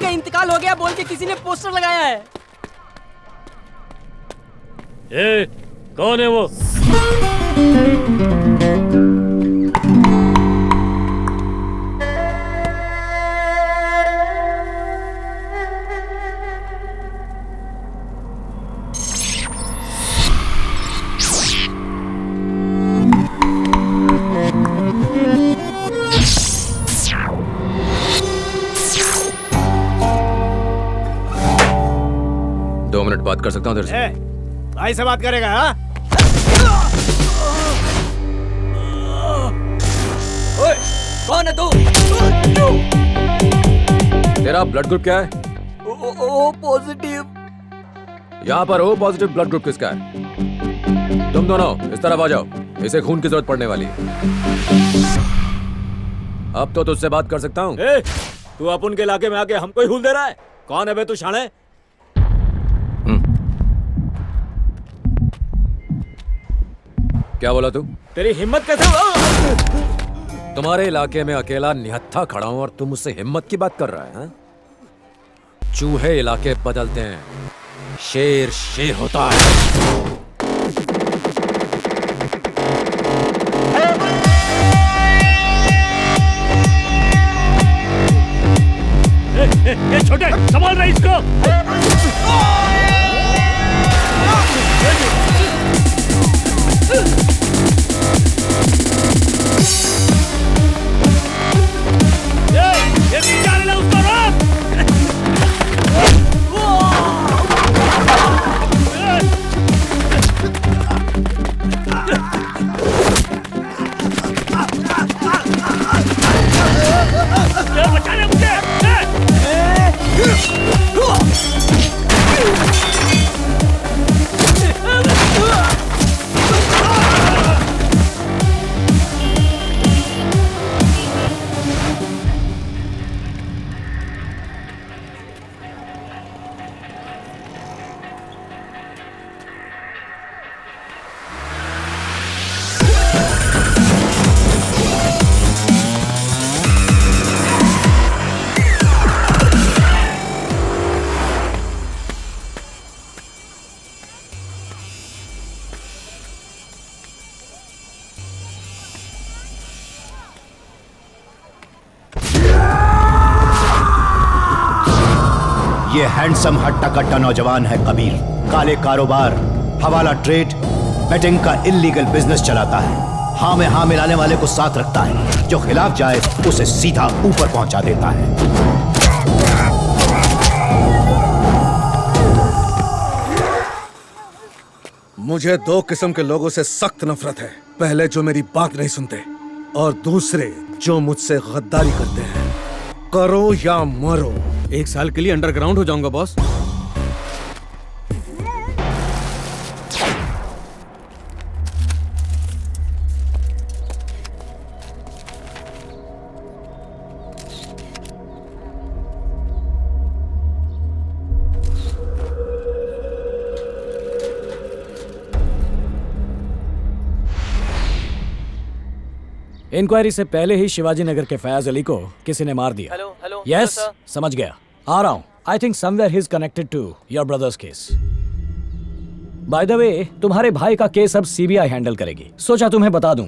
का इंतकाल हो गया बोल के किसी ने पोस्टर लगाया है। ए, कौन है वो? बात कर सकता हूँ तेरे से? भाई से बात करेगा? हाँ? ओए, कौन है तू? तेरा ब्लड ग्रुप क्या है? O positive. यहाँ पर ओ पॉजिटिव ब्लड ग्रुप किसका है? तुम दोनों इस तरफ आ जाओ, इसे खून की जरूरत पड़ने वाली है। अब तो तुझसे बात कर सकता हूँ। तू अपन के इलाके में आके हमको ही हुल दे रहा है? कौन है बे तू शाणे? क्या बोला तू? तेरी हिम्मत कैसे? तुम्हारे इलाके में अकेला निहत्था खड़ा हूं और तुम मुझसे हिम्मत की बात कर रहा है? हा? चूहे इलाके बदलते हैं, शेर शेर होता है। ए, छोटे संभाल रहे इसको। ये हैंडसम हट्टा कट्टा नौजवान है कबीर। काले कारोबार, हवाला ट्रेड, बेटिंग का इल्लीगल बिजनेस चलाता है। हाँ में हाँ मिलाने वाले को साथ रखता है, जो खिलाफ जाए उसे सीधा ऊपर पहुंचा देता है। मुझे दो किस्म के लोगों से सख्त नफरत है। पहले जो मेरी बात नहीं सुनते, और दूसरे जो मुझसे गद्दारी करते हैं। करो या मरो। 1 साल के लिए अंडरग्राउंड हो जाऊंगा बॉस। इंक्वायरी से पहले ही शिवाजी नगर के फयाज अली को किसी ने मार दिया। हेलो यस, समझ गया, आ रहा हूं। I think somewhere he is connected to your brother's case. By the way, तुम्हारे भाई का केस अब सीबीआई हैंडल करेगी। सोचा तुम्हें बता दूं।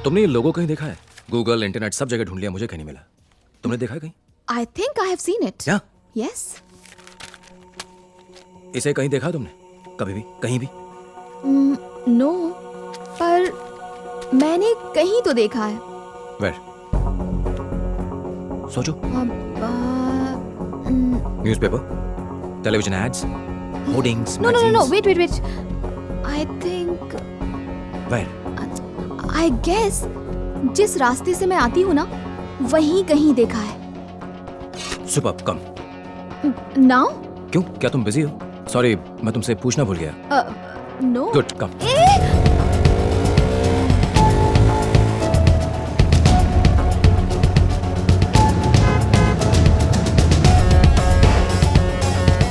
तुमने ये लोगो कहीं देखा है? गूगल, इंटरनेट सब जगह ढूंढ लिया, मुझे कहीं नहीं मिला। तुमने देखा है कहीं? I think I have seen it. क्या Yes. इसे कहीं देखा तुमने? कभी भी? कहीं भी? No. पर मैंने कहीं तो देखा है. Where? सोचो. Mm, Newspaper? Television ads? Hoardings? no. magazines? Wait. I think. Where? I guess जिस रास्ते से मैं आती हूँ ना, वहीं कहीं देखा है. Superb, come. Now? क्यों? क्या तुम बिजी हो? सॉरी, मैं तुमसे पूछना भूल गया. No. गुड, कम.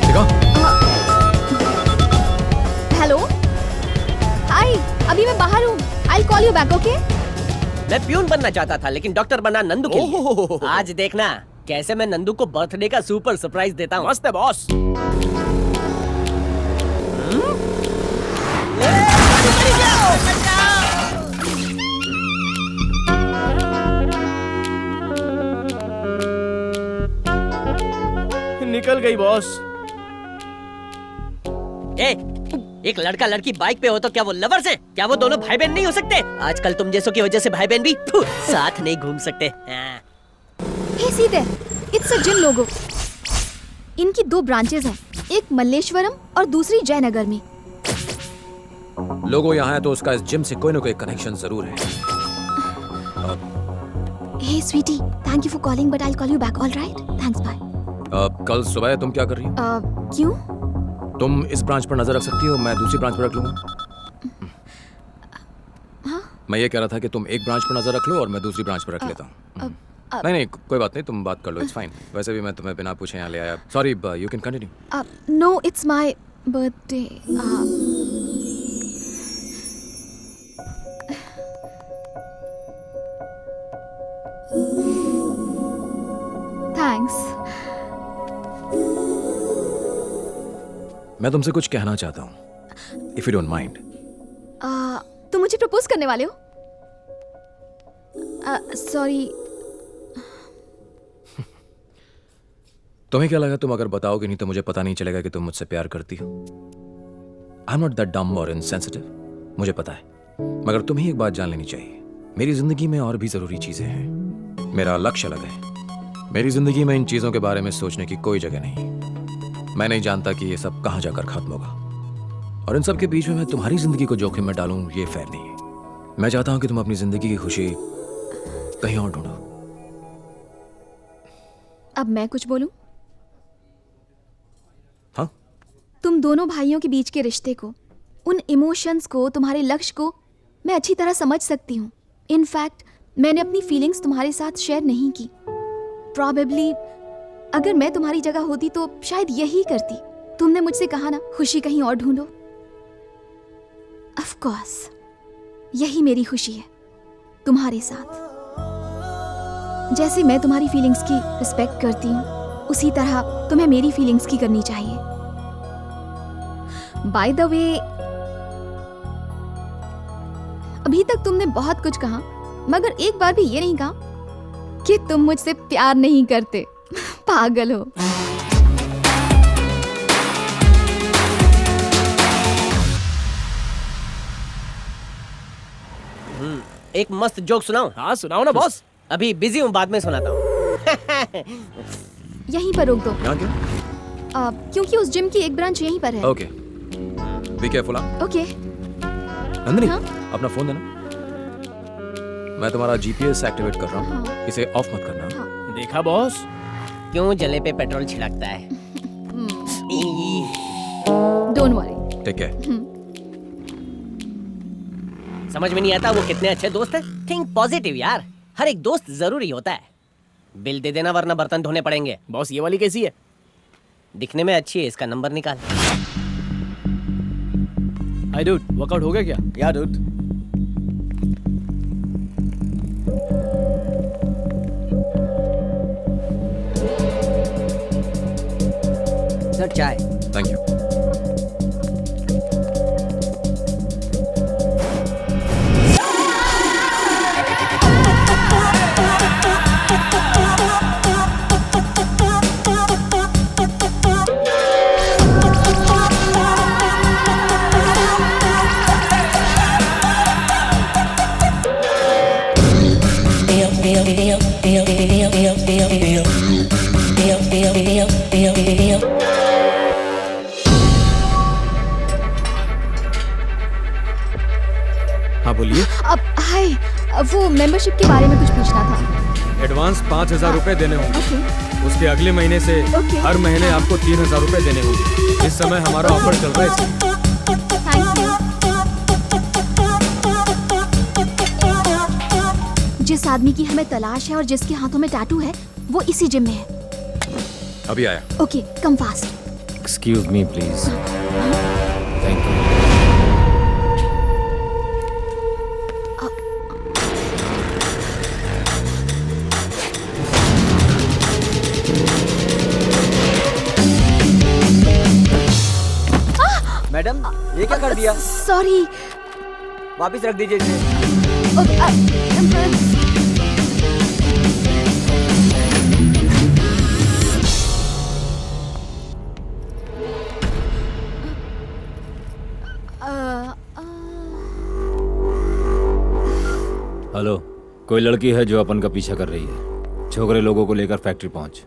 देखो. हेलो. हाय. अभी मैं बाहर हूँ. I'll call you back, okay? मैं प्यून बनना चाहता था लेकिन डॉक्टर बना नंदू के लिए। आज देखना कैसे मैं नंदू को बर्थडे का सुपर सरप्राइज देता हूँ। मस्त है बॉस. निकल गई बॉस. एक लड़का लड़की बाइक पे हो तो क्या वो लवर्स हैं? क्या वो दोनों भाई बहन नहीं हो सकते? आजकल तुम जैसों की वजह से भाई बहन भी साथ नहीं घूम सकते। Hey, see there. It's a gym logo. इनकी 2 ब्रांचेस हैं. एक मल्लेश्वरम और दूसरी जयनगर में. लोगो यहाँ है तो उसका इस जिम से कोई ना कोई कनेक्शन जरूर है. Hey, sweetie. Thank you for calling, but I'll call you back. All right? Thanks. Bye. कल सुबह तुम क्या कर रही हो? क्यों? तुम इस ब्रांच पर नजर रख सकती हो, मैं दूसरी ब्रांच पर रख लूंगा. मैं ये कह रहा था कि तुम एक ब्रांच पर नजर रख लो और मैं दूसरी ब्रांच पर रख लेता हूँ. नहीं, कोई बात नहीं, तुम बात कर लो, इट्स फाइन. वैसे भी मैं तुम्हें बिना पूछे यहाँ ले आया. Sorry, you can continue. No, it's my birthday. Thanks. मैं तुमसे कुछ कहना चाहता हूँ, इफ यू डोंट माइंड. तुम मुझे प्रपोज करने वाले हो? Sorry. तुम्हें क्या लगा, तुम अगर बताओगे नहीं तो मुझे पता नहीं चलेगा कि तुम मुझसे प्यार करती हो? I am not that dumb और इनसेंसिटिव, मुझे पता है. मगर तुम्हें एक बात जान लेनी चाहिए, मेरी जिंदगी में और भी जरूरी चीजें हैं. मेरा लक्ष्य अलग है. मेरी जिंदगी में इन चीजों के बारे में सोचने की कोई जगह नहीं. मैं नहीं जानता कि ये सब कहाँ जाकर खत्म होगा, और इन सब के बीच में मैं तुम्हारी जिंदगी को जोखिम में डालूं, ये फेयर नहीं है. मैं चाहता हूं कि तुम अपनी जिंदगी की खुशी कहीं और ढूंढो. अब मैं कुछ बोलूं? हाँ? तुम दोनों भाइयों के बीच के रिश्ते को, उन इमोशंस को, तुम्हारे लक्ष्य को मैं अच्छी तरह समझ सकती हूँ. इनफैक्ट मैंने अपनी फीलिंग्स तुम्हारे साथ शेयर नहीं की. प्रॉबेबली अगर मैं तुम्हारी जगह होती तो शायद यही करती. तुमने मुझसे कहा ना, खुशी कहीं और ढूंढो. ऑफ कोर्स यही मेरी खुशी है, तुम्हारे साथ. जैसे मैं तुम्हारी फीलिंग्स की रिस्पेक्ट करती हूँ, उसी तरह तुम्हें मेरी फीलिंग्स की करनी चाहिए. बाय द वे, अभी तक तुमने बहुत कुछ कहा, मगर एक बार भी ये नहीं कहा कि तुम मुझसे प्यार नहीं करते. पागल हो. एक मस्त जोक सुनाऊं? हाँ सुनाओ ना बॉस. अभी बिजी हूँ, बाद में सुनाता हूँ। यहीं पर रोक दो. यहाँ क्यों? क्योंकि उस जिम की एक ब्रांच यहीं पर है. Okay, be careful. Okay. Nandini, हाँ? अपना फोन देना. मैं तुम्हारा जीपीएस एक्टिवेट कर रहा हूँ. हाँ. इसे ऑफ मत करना. देखा बॉस, क्यों जले पे पेट्रोल छिड़कता है? Don't worry. Take care. समझ में नहीं आता वो कितने अच्छे दोस्त हैं. थिंक पॉजिटिव यार, हर एक दोस्त जरूरी होता है. बिल दे देना वरना बर्तन धोने पड़ेंगे. बॉस ये वाली कैसी है? दिखने में अच्छी है, इसका नंबर निकाल. हाय डूड, वर्कआउट हो गया क्या? या डूड. सर चाय. Thank you. हाँ बोलिए। अब हाय, वो मेंबरशिप के बारे में कुछ पूछना था। एडवांस 5,000 रुपए देने होंगे। ओके। उसके अगले महीने से Okay. हर महीने आपको 3,000 रुपए देने होंगे। इस समय हमारा ऑफर चल रहा है इसलिए। Thank you. जिस आदमी की हमें तलाश है और जिसके हाथों में टैटू है वो इसी जिम में है। अभी आया। Okay, come fast. Excuse me please. Thank you. Madam, ये क्या कर दिया? सॉरी। वापस रख दीजिए इसे। हेलो, कोई लड़की है जो अपन का पीछा कर रही है। छोकरे लोगों को लेकर फैक्ट्री पहुंच।